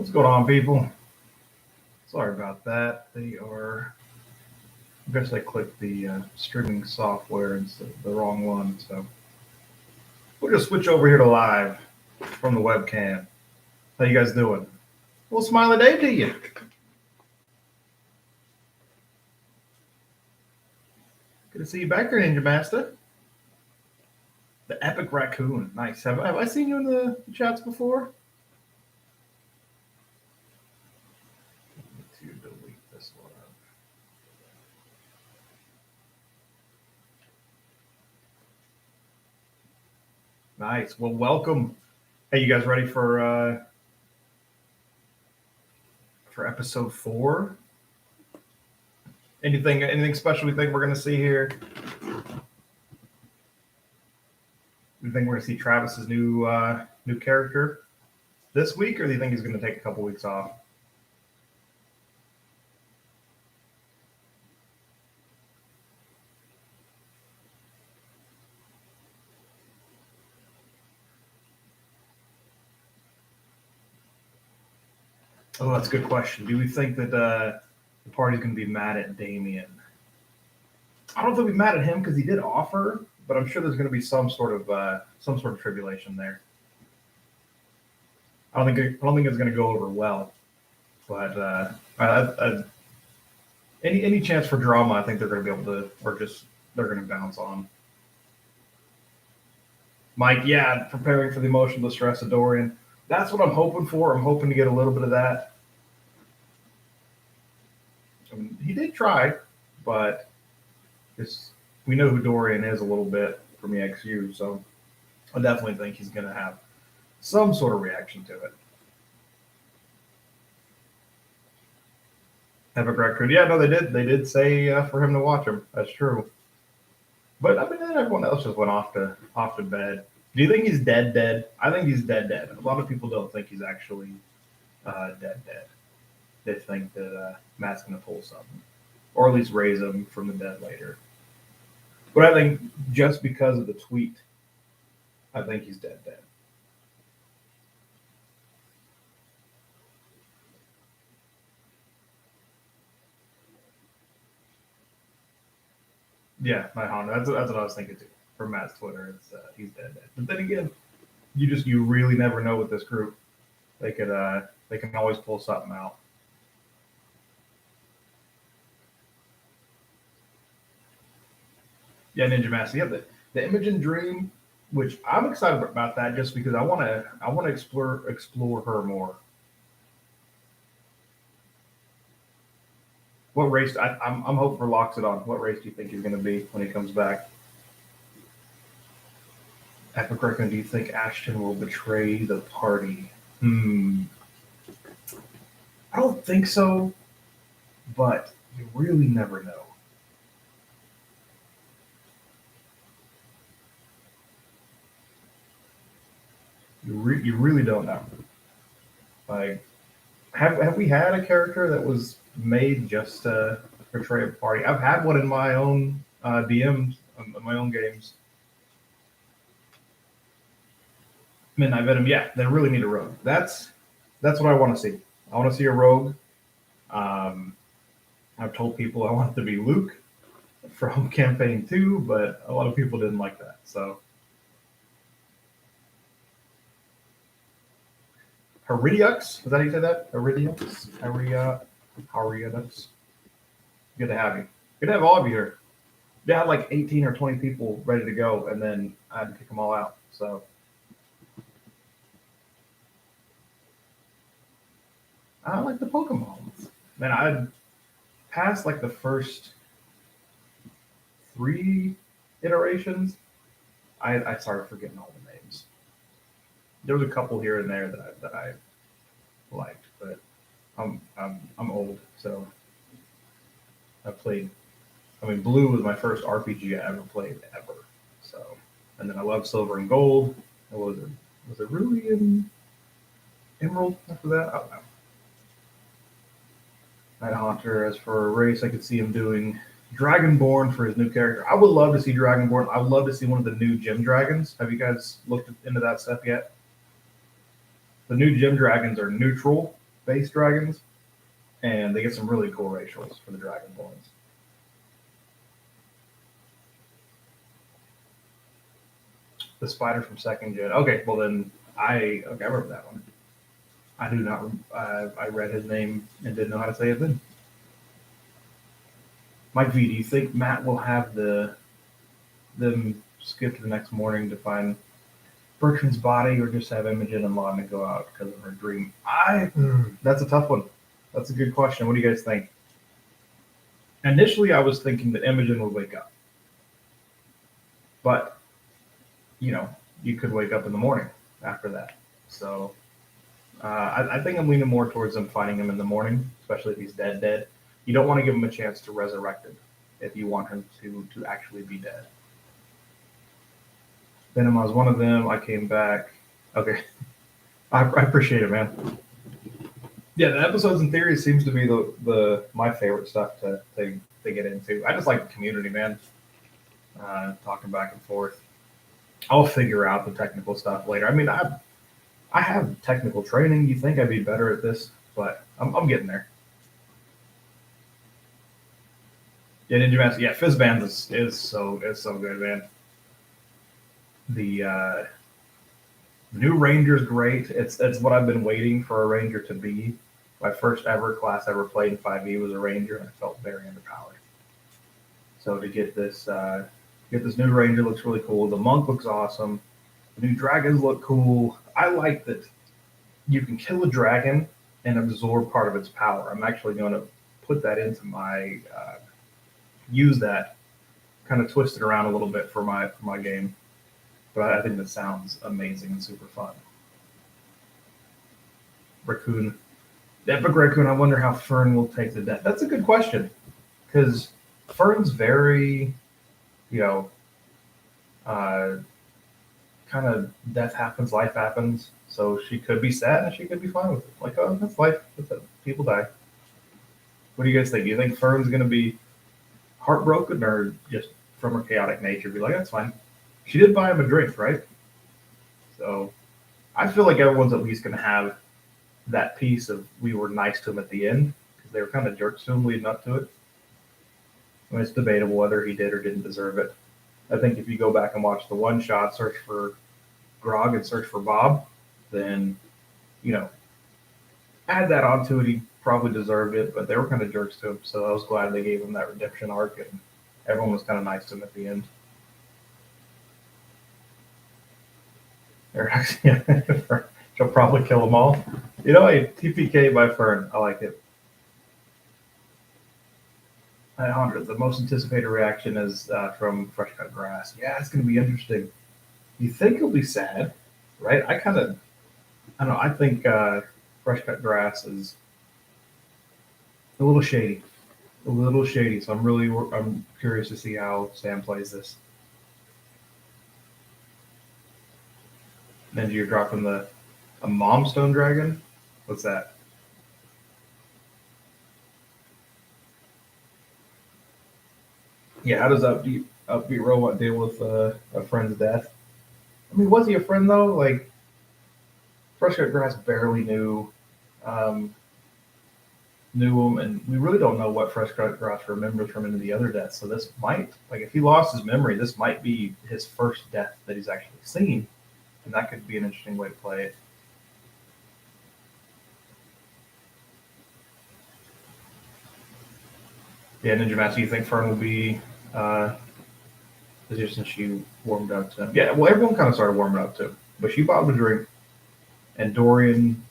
What's going on, people? Sorry about that. I guess I clicked the streaming software instead of the wrong one. So we'll just switch over here to live from the webcam. How you guys doing? Well, smiley day to you. Good to see you back there, Ninja Master. The Epic Raccoon. Nice. Have I seen you in the chats before? To delete this one. Nice. Well, welcome. Hey, you guys ready for episode 4? Anything special we think we're gonna see here? Do you think we're gonna see Travis's new character this week, or do you think he's gonna take a couple weeks off? Oh, that's a good question. Do we think that the party's going to be mad at Damien? I don't think we're mad at him because he did offer, but I'm sure there's going to be some sort of tribulation there. I don't think it's going to go over well, but any chance for drama, I think they're going to be able to, or just they're going to bounce on. Mike, yeah, preparing for the emotional distress of Dorian. That's what I'm hoping for. I'm hoping to get a little bit of that. I mean, he did try, but we know who Dorian is a little bit from EXU, so I definitely think he's going to have some sort of reaction to it. Epic Raccoon. Yeah, no, they did. They did say for him to watch him. That's true. But I mean, then everyone else just went off to bed. Do you think he's dead? I think he's dead. A lot of people don't think he's actually dead. They think that Matt's going to pull something, or at least raise him from the dead later. But I think just because of the tweet, I think he's dead. Yeah, my Honda. That's what I was thinking too. From Matt's Twitter, it's he's dead. But then again, you really never know with this group. They can always pull something out. Yeah, Ninja Master. Yeah, the Imogen Dream, which I'm excited about that just because I want to explore her more. What race? I'm hoping for Loxodon. What race do you think he's going to be when he comes back? Epic Raccoon, do you think Ashton will betray the party? I don't think so, but you really never know. You really don't know. Like, have we had a character that was made just to portray a party? I've had one in my own DMs, my own games. Midnight Venom, yeah, they really need a rogue. That's what I want to see. I want to see a rogue. I've told people I want it to be Luke from campaign 2, but a lot of people didn't like that. So Heridiux, is that how you say that? Heridiux? Heridiux. Good to have you. Good to have all of you here. They had like 18 or 20 people ready to go, and then I had to kick them all out. So I like the Pokemon. Man, I passed like the first 3 iterations. I started forgetting all the names. There was a couple here and there that I liked, but I'm old, so I played. I mean, Blue was my first RPG I ever played ever. So, and then I loved Silver and Gold. Was it Ruby and Emerald after that? I don't know. Night Haunter, as for a race, I could see him doing Dragonborn for his new character. I would love to see Dragonborn. I would love to see one of the new gym dragons. Have you guys looked into that stuff yet? The new gym dragons are neutral, based dragons, and they get some really cool racials for the Dragonborns. The spider from second gen. Okay, well then I remember that one. I do not. I read his name and didn't know how to say it then. Mike V, do you think Matt will have them skip to the next morning to find Bertrand's body, or just have Imogen and Lana go out because of her dream? That's a tough one. That's a good question. What do you guys think? Initially, I was thinking that Imogen would wake up, but you know, you could wake up in the morning after that. So I think I'm leaning more towards them finding him in the morning, especially if he's dead. You don't want to give him a chance to resurrect him if you want him to actually be dead. Venom was one of them. I came back. Okay, I appreciate it, man. Yeah, the episodes in theory seems to be the my favorite stuff to get into. I just like the community, man. Talking back and forth. I'll figure out the technical stuff later. I mean, I have technical training. You think I'd be better at this, but I'm getting there. Yeah, Ninja Master. Yeah, Fizzbands is so good, man. The new Ranger's great. It's what I've been waiting for a Ranger to be. My first ever class I ever played in 5e was a Ranger, and I felt very underpowered. So to get this new Ranger looks really cool. The Monk looks awesome. The new dragons look cool. I like that you can kill a dragon and absorb part of its power. I'm actually going to put that into my use that, kind of twist it around a little bit for my game. But I think that sounds amazing and super fun. Raccoon, the Epic Raccoon. I wonder how Fern will take the death. That's a good question, because Fern's very, you know, kind of death happens, life happens. So she could be sad and she could be fine with it. Like, oh, that's life. That's it. People die. What do you guys think? Do you think Fern's going to be heartbroken, or just from her chaotic nature be like, that's fine? She did buy him a drink, right? So I feel like everyone's at least going to have that piece of we were nice to him at the end, because they were kind of jerks to him leading up to it. I mean, it's debatable whether he did or didn't deserve it. I think if you go back and watch the one shot, search for Grog and search for Bob, then, you know, add that onto it. He probably deserved it, but they were kind of jerks to him. So I was glad they gave him that redemption arc, and everyone was kind of nice to him at the end. She'll probably kill them all. You know, a TPK by Fern. I like it. 900. The most anticipated reaction is from Fresh Cut Grass. Yeah, it's going to be interesting. You think he'll be sad, right? I don't know. I think Fresh Cut Grass is a little shady. So I'm curious to see how Sam plays this. Then you're dropping a Momstone Dragon. What's that? Yeah, how does upbeat robot deal with a friend's death? I mean, was he a friend though? Like, Fresh Cut Grass barely knew him, and we really don't know what Fresh Cut Grass remembers from any of the other deaths. So this might, like, if he lost his memory, this might be his first death that he's actually seen, and that could be an interesting way to play it. Yeah, Ninja Master, you think Fern will be since she warmed up to him? Yeah, well, everyone kind of started warming up to him, but she bought him a drink, and Dorian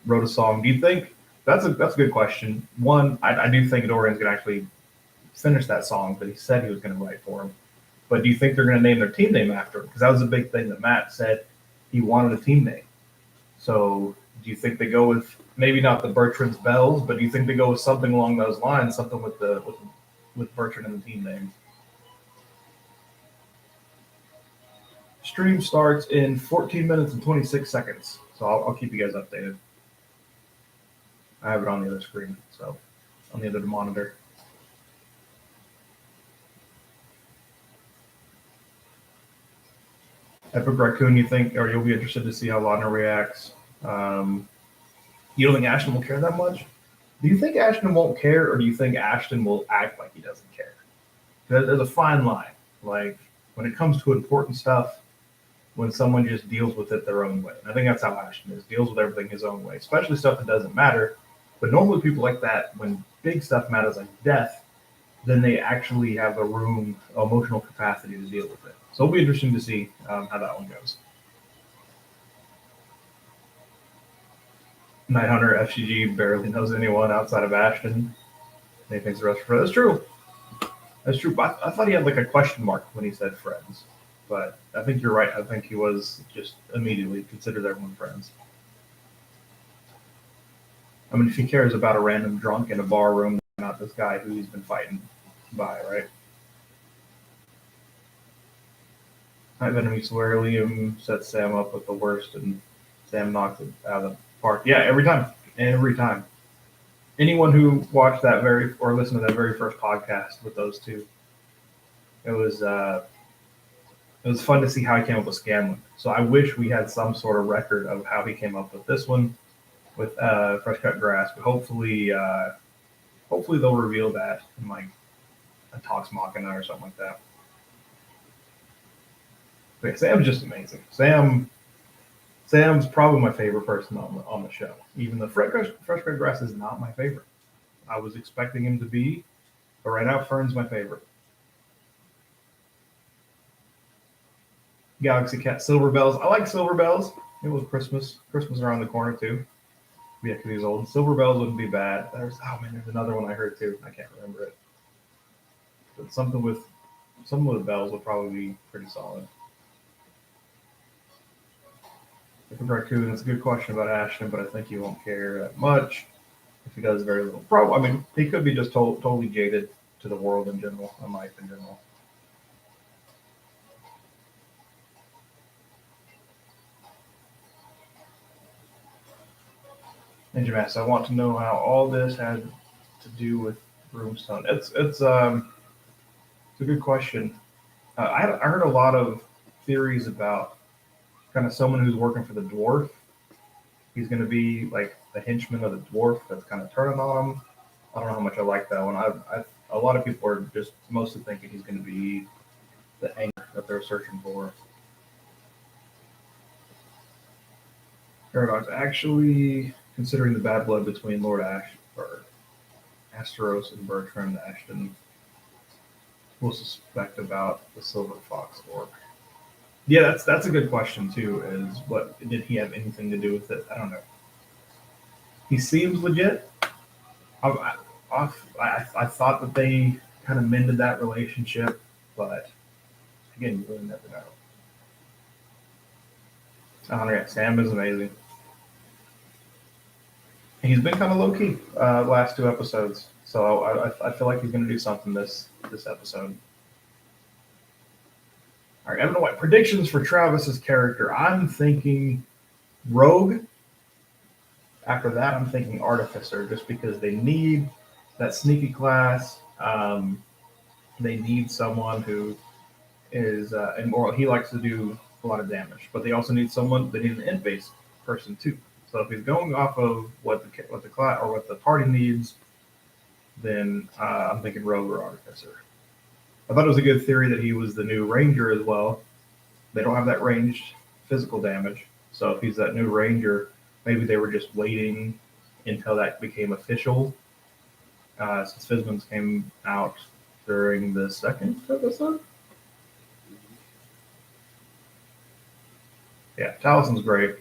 wrote a song. Do you think that's a good question? One, I do think Dorian's gonna actually finish that song that he said he was gonna write for him. But do you think they're gonna name their team name after him? Because that was a big thing that Matt said he wanted a team name. So do you think they go with maybe not the Bertrand's Bells, but do you think they go with something along those lines, something with Bertrand and the team name? Stream starts in 14 minutes and 26 seconds. So I'll keep you guys updated. I have it on the other screen, so on the other monitor. Epic Raccoon, you think, or you'll be interested to see how Lana reacts. You don't think Ashton will care that much? Do you think Ashton won't care, or do you think Ashton will act like he doesn't care? There's a fine line. Like when it comes to important stuff, when someone just deals with it their own way. And I think that's how Ashton is, deals with everything his own way, especially stuff that doesn't matter. But normally people like that, when big stuff matters like death, then they actually have a room, emotional capacity to deal with it. So it'll be interesting to see how that one goes. Night Hunter FCG barely knows anyone outside of Ashton. He thinks the rest are friends. That's true. That's true. I thought he had like a question mark when he said friends. But I think you're right. I think he was just immediately considered everyone friends. I mean, if he cares about a random drunk in a bar room, not this guy who he's been fighting by, right? I Venom swear Liam sets Sam up with the worst and Sam knocks it out of the park. Yeah, every time. Every time. Anyone who watched that or listened to that very first podcast with those two, it was fun to see how he came up with Scanlan. So I wish we had some sort of record of how he came up with this one with Fresh Cut Grass, but hopefully they'll reveal that in like a Talks Machina or something like that. But yeah, Sam's just amazing. Sam's probably my favorite person on the show. Even the Fresh Cut Grass is not my favorite. I was expecting him to be, but right now Fern's my favorite. Galaxy Cat Silver Bells. I like Silver Bells. It was Christmas. Christmas around the corner too. Yeah, because he's old. Silver Bells wouldn't be bad. There's another one I heard too. I can't remember it. But something with bells would probably be pretty solid. Different Raccoon. It's a good question about Ashton, but I think he won't care that much if he does very little. I mean, he could be just totally jaded to the world in general, and life in general. Ninja Mass, I want to know how all this had to do with Broomstone. It's a good question. I heard a lot of theories about kind of someone who's working for the dwarf. He's going to be like the henchman of the dwarf that's kind of turning on him. I don't know how much I like that one. A lot of people are just mostly thinking he's going to be the anger that they're searching for. Paradox actually considering the bad blood between Lord Asteros and Bertrand Ashton will suspect about the Silver Fox orc. Yeah, that's a good question too. Is what did he have anything to do with it? I don't know. He seems legit. I thought that they kind of mended that relationship, but again, you really never know. Sam is amazing. He's been kind of low key last two episodes, so I feel like he's going to do something this episode. All right, Evan White predictions for Travis's character. I'm thinking Rogue. After that, I'm thinking Artificer, just because they need that sneaky class. They need someone who is he likes to do a lot of damage, but they also need someone. They need an int-based person too. So if he's going off of what the class or what the party needs, then I'm thinking Rogue or Artificer. I thought it was a good theory that he was the new Ranger as well. They don't have that ranged physical damage, so if he's that new Ranger, maybe they were just waiting until that became official. Since Fizman's came out during the second episode. Yeah, Talison's great.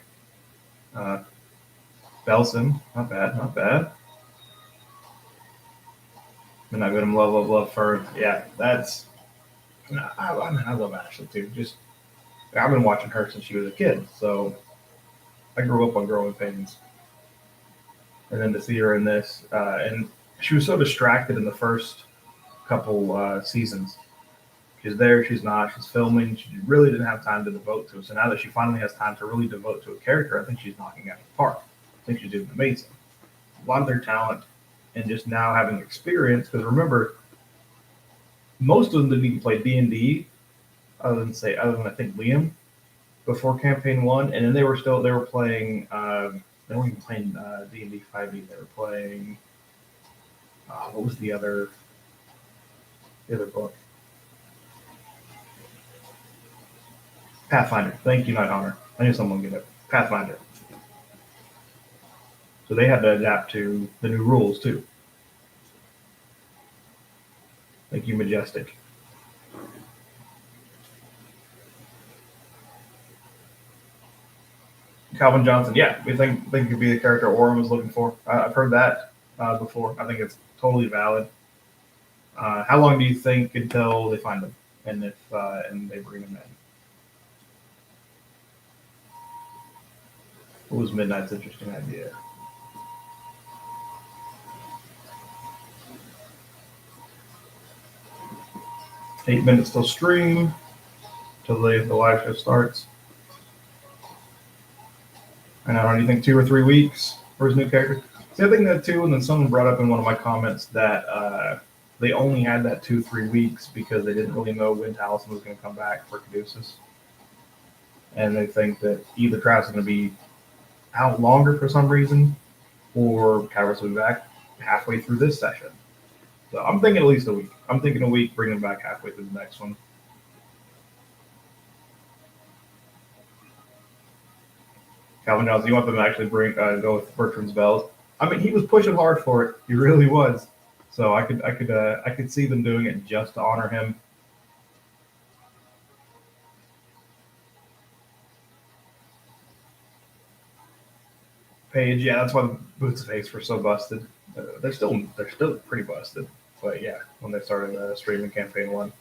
Belson, not bad. And I got him love Fern. Yeah, that's. I love Ashley too. Just I've been watching her since she was a kid, so I grew up on Growing Pains. And then to see her in this, and she was so distracted in the first couple seasons. She's there, she's not, she's filming. She really didn't have time to devote to it. So now that she finally has time to really devote to a character, I think she's knocking out the park. I think she's doing amazing. A lot of their talent and just now having experience, because remember, most of them didn't even play D&D, other than I think Liam, before campaign 1, and then they were playing They weren't even playing D&D 5e. They were playing. What was the other book? Pathfinder. Thank you, Night Hunter. I knew someone would get it. Pathfinder. So they had to adapt to the new rules too. Thank you, Majestic. Calvin Johnson, yeah, we think could be the character Orem was looking for. I've heard that before. I think it's totally valid. How long do you think until they find him, and if and they bring him in? What was Midnight's interesting idea? Eight minutes till stream, till the live show starts. And how do you think 2 or 3 weeks for his new character? See, I think that too, and then someone brought up in one of my comments that they only had that 2-3 weeks because they didn't really know when Taliesin was going to come back for Caduceus. And they think that either Travis is going to be out longer for some reason, or Kairos will be back halfway through this session. So I'm thinking at least a week. I'm thinking a week, bring him back halfway through the next one. Calvin Johnson, you want them to actually go with Bertrand's bells? I mean, he was pushing hard for it. He really was. So I could see them doing it just to honor him. Paige, yeah, that's why the Boots of Haste were so busted. They're still pretty busted, but yeah, when they started streaming campaign 1.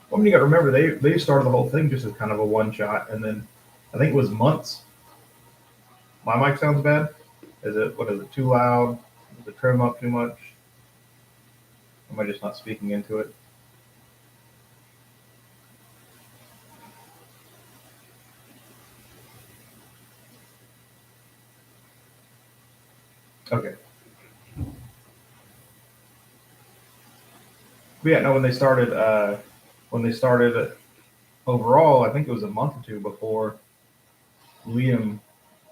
Well, I mean, you got to remember they started the whole thing just as kind of a one shot, and then I think it was months. My mic sounds bad. Is it too loud? Is it trim up too much? Am I just not speaking into it? Okay. But yeah, no. When they started overall, I think it was a month or two before Liam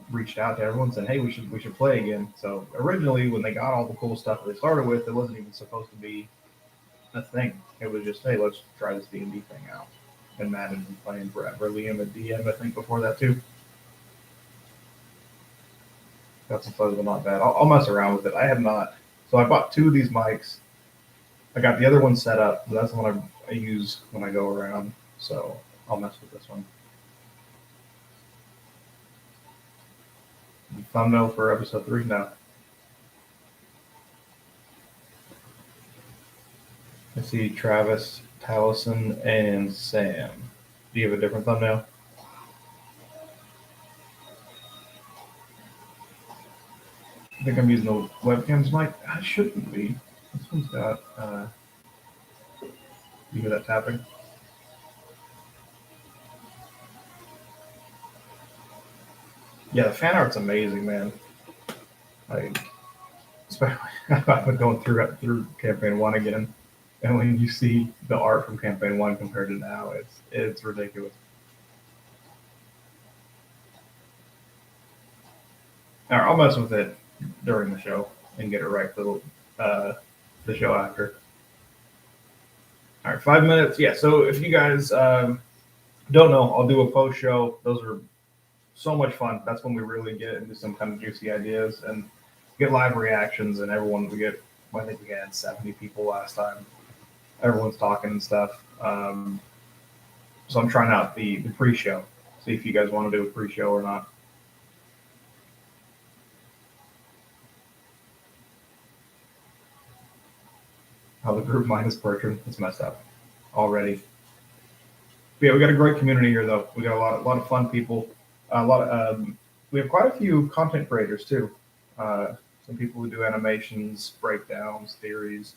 reached out to everyone saying, "Hey, we should play again." So originally, when they got all the cool stuff that they started with, it wasn't even supposed to be a thing. It was just, "Hey, let's try this D&D thing out." And Matt had been playing forever. Liam at DM, I think, before that too. Got some fuzz, but not bad. I'll mess around with it. I have not. So I bought 2 of these mics. I got the other one set up. But that's the one I use when I go around. So I'll mess with this one. Thumbnail for episode 3 now. I see Travis, Taliesin, and Sam. Do you have a different thumbnail? I think I'm using the webcam's mic. I shouldn't be. This one's got. You hear that tapping? Yeah, the fan art's amazing, man. Like, especially I've been going through campaign 1 again, and when you see the art from campaign 1 compared to now, it's ridiculous. All right, I'll mess with it during the show and get it right for the show after. All right, 5 minutes. Yeah. So if you guys don't know, I'll do a post show. Those are so much fun. That's when we really get into some kind of juicy ideas and get live reactions. And everyone, I think we had 70 people last time. Everyone's talking and stuff. So I'm trying out the pre-show. See if you guys want to do a pre-show or not. How the group minus Bertrand is messed up already. But yeah, we got a great community here, though. We got a lot of fun people. We have quite a few content creators too. Some people who do animations, breakdowns, theories.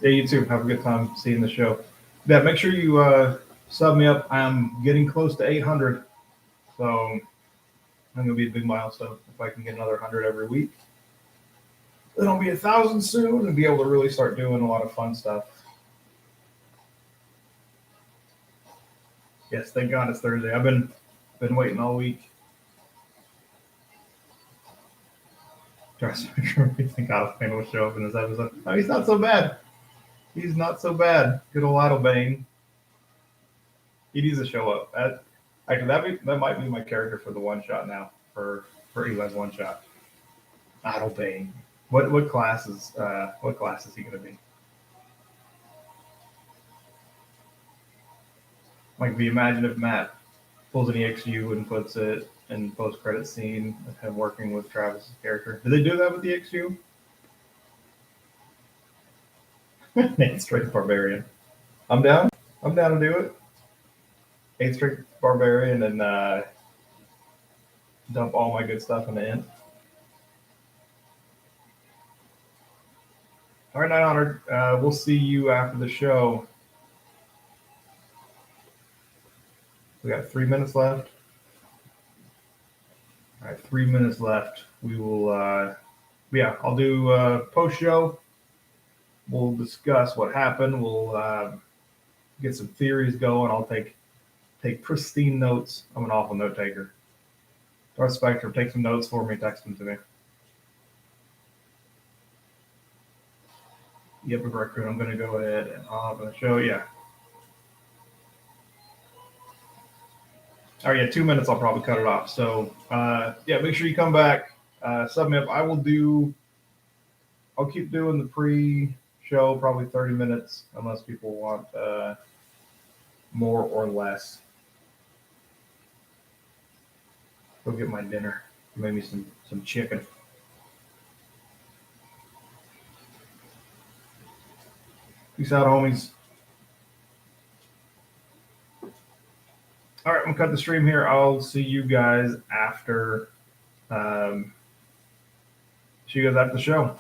Yeah, you too. Have a good time seeing the show. Yeah, make sure you sub me up. I'm getting close to 800, so I'm gonna be a big milestone if I can get another 100 every week. Then I'll be 1,000 soon and be able to really start doing a lot of fun stuff. Yes, thank God it's Thursday. I've been waiting all week. Trust me, thank God Bane will show up in this episode. No, he's not so bad. He's not so bad. Good old Idle Bane. He needs to show up. Actually, that might be my character for the one shot now. For Eli's one shot. Idle Bane. What class is he gonna be? Like, imagine if Matt pulls an EXU and puts it in post-credit scene of him working with Travis's character. Did they do that with the EXU? Nate Straight Barbarian. I'm down. I'm down to do it. 8th Straight Barbarian and dump all my good stuff in the end. All right, Night Honored. We'll see you after the show. We got 3 minutes left. All right, 3 minutes left. We will, I'll do post-show. We'll discuss what happened. We'll get some theories going. I'll take pristine notes. I'm an awful note taker. Darth Spectrum, take some notes for me. Text them to me. Yep, Raccoon. I'm going to go ahead and hop on the show. Yeah. All right, yeah, 2 minutes. I'll probably cut it off. So, make sure you come back. Sub me up. I'll keep doing the pre-show, probably 30 minutes, unless people want more or less. Go get my dinner. Maybe some chicken. Peace out, homies. All right, I'm going to cut the stream here. I'll see you guys after the show.